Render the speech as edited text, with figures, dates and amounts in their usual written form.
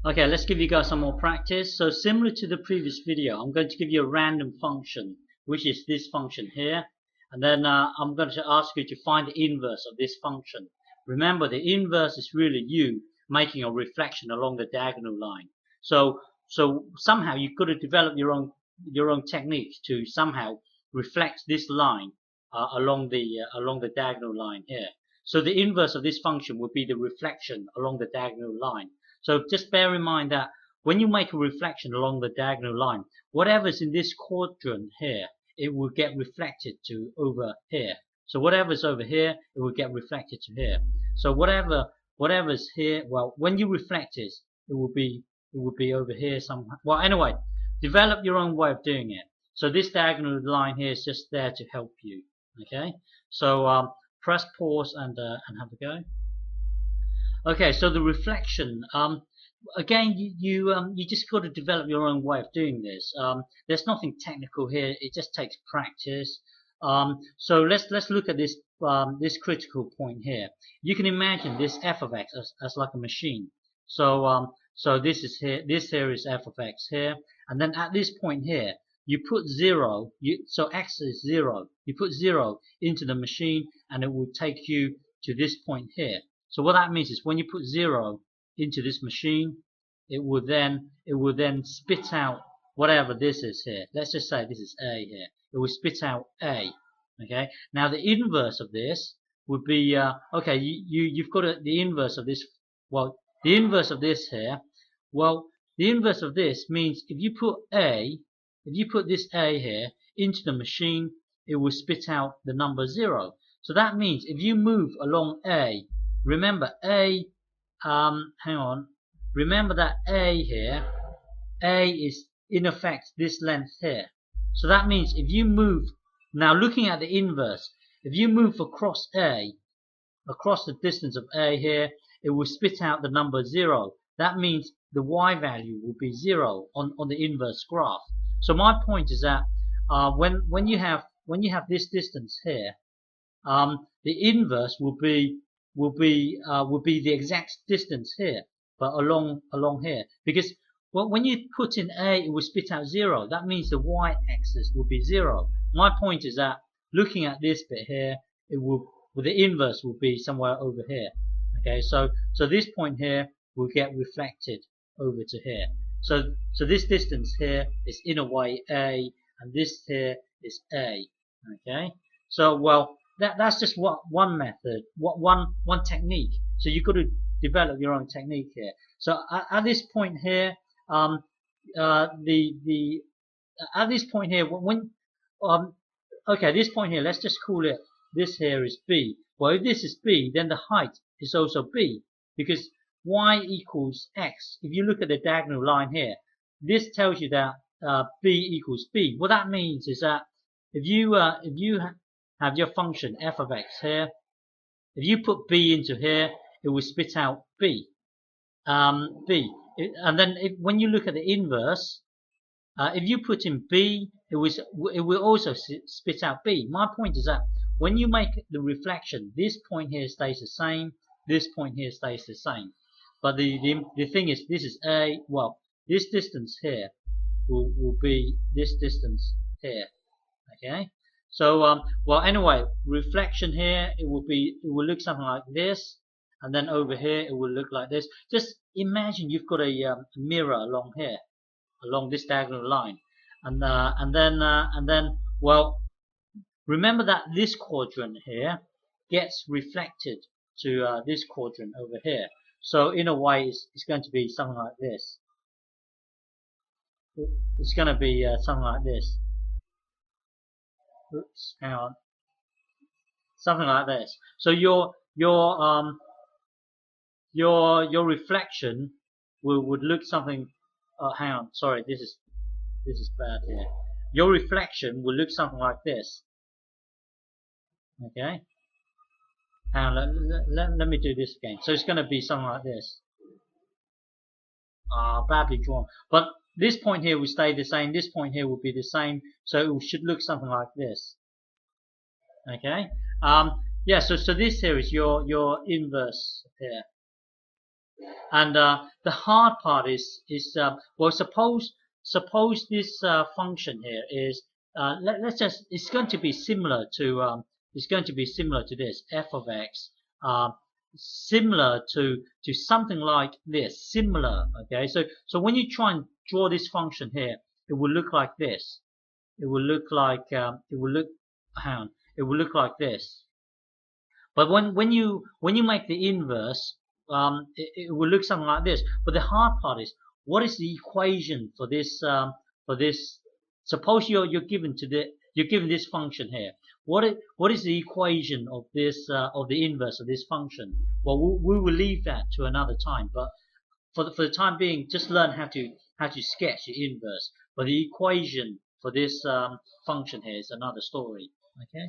Okay, let's give you guys some more practice. So similar to the previous video, I'm going to give you a random function, which is this function here. And then I'm going to ask you to find the inverse of this function. Remember, the inverse is really you making a reflection along the diagonal line. So somehow you've got to develop your own technique to somehow reflect this line along the diagonal line here. So the inverse of this function would be the reflection along the diagonal line. So just bear in mind that when you make a reflection along the diagonal line, whatever's in this quadrant here, it will get reflected to over here. So whatever's over here, it will get reflected to here. So whatever's here, well, when you reflect it, it will be over here somehow. Well, anyway, develop your own way of doing it. So this diagonal line here is just there to help you. Okay. So press pause and have a go. Okay, so the reflection. Again, you just got to develop your own way of doing this. There's nothing technical here. It just takes practice. So let's look at this this critical point here. You can imagine this f of x as like a machine. So this is here. This here is f of x here, and then at this point here, you put 0. So x is 0. You put 0 into the machine, and it will take you to this point here. So what that means is when you put 0 into this machine, it will then spit out whatever this is here. Let's just say this is A here. It will spit out A. Okay. Now the inverse of this would be okay. You've got the inverse of this. Well, the inverse of this here. Well, the inverse of this means if you put this A here into the machine, it will spit out the number 0. So that means if you move along A, remember A, hang on, remember that A here, A is in effect this length here. So that means if you move, now looking at the inverse, if you move across A, across the distance of A here, it will spit out the number 0. That means the Y value will be 0 on the inverse graph. So my point is that when you have this distance here, the inverse will be the exact distance here, but along here, because when you put in A, it will spit out 0. That means the y-axis will be 0. My point is that looking at this bit here, the inverse will be somewhere over here. Okay, so this point here will get reflected over to here. So this distance here is in a way A, and this here is A. Okay, so well. That's just one method, one technique. So you've got to develop your own technique here. So at this point here, at this point here, okay, this point here, let's just call it, this here is B. Well, if this is B, then the height is also B, because y equals x. If you look at the diagonal line here, this tells you that B equals B. What that means is that if you have your function f of x here, if you put b into here, it will spit out b. And then when you look at the inverse, if you put in b, it will also spit out b. My point is that when you make the reflection, this point here stays the same, this point here stays the same. But the thing is, this is A. Well, this distance here will be this distance here. Okay. So well, anyway, reflection here, it will look something like this, and then over here it will look like this. Just imagine you've got a mirror along here, along this diagonal line, and then well, remember that this quadrant here gets reflected to this quadrant over here. So in a way, it's going to be something like this. It's going to be something like this. Oops, hang on. Something like this. So your reflection would look something. Hang on. Sorry, this is bad here. Your reflection will look something like this. Okay. Hang on. Let me do this again. So it's going to be something like this. Badly drawn. But this point here will stay the same. This point here will be the same. So it should look something like this. Okay. Yeah. So this here is your inverse here. And the hard part is well, suppose this function here is let's just, it's going to be similar to this f of x, uh, similar to something like this, similar. Okay, so when you try and draw this function here, it will look like this. It will look like hang on, it will look like this. But when you make the inverse, it will look something like this. But the hard part is, what is the equation for this? For this, suppose you're given this function here. What is the equation of this of the inverse of this function? Well, we will leave that to another time. But for the time being, just learn how to sketch the inverse. But the equation for this function here is another story. Okay.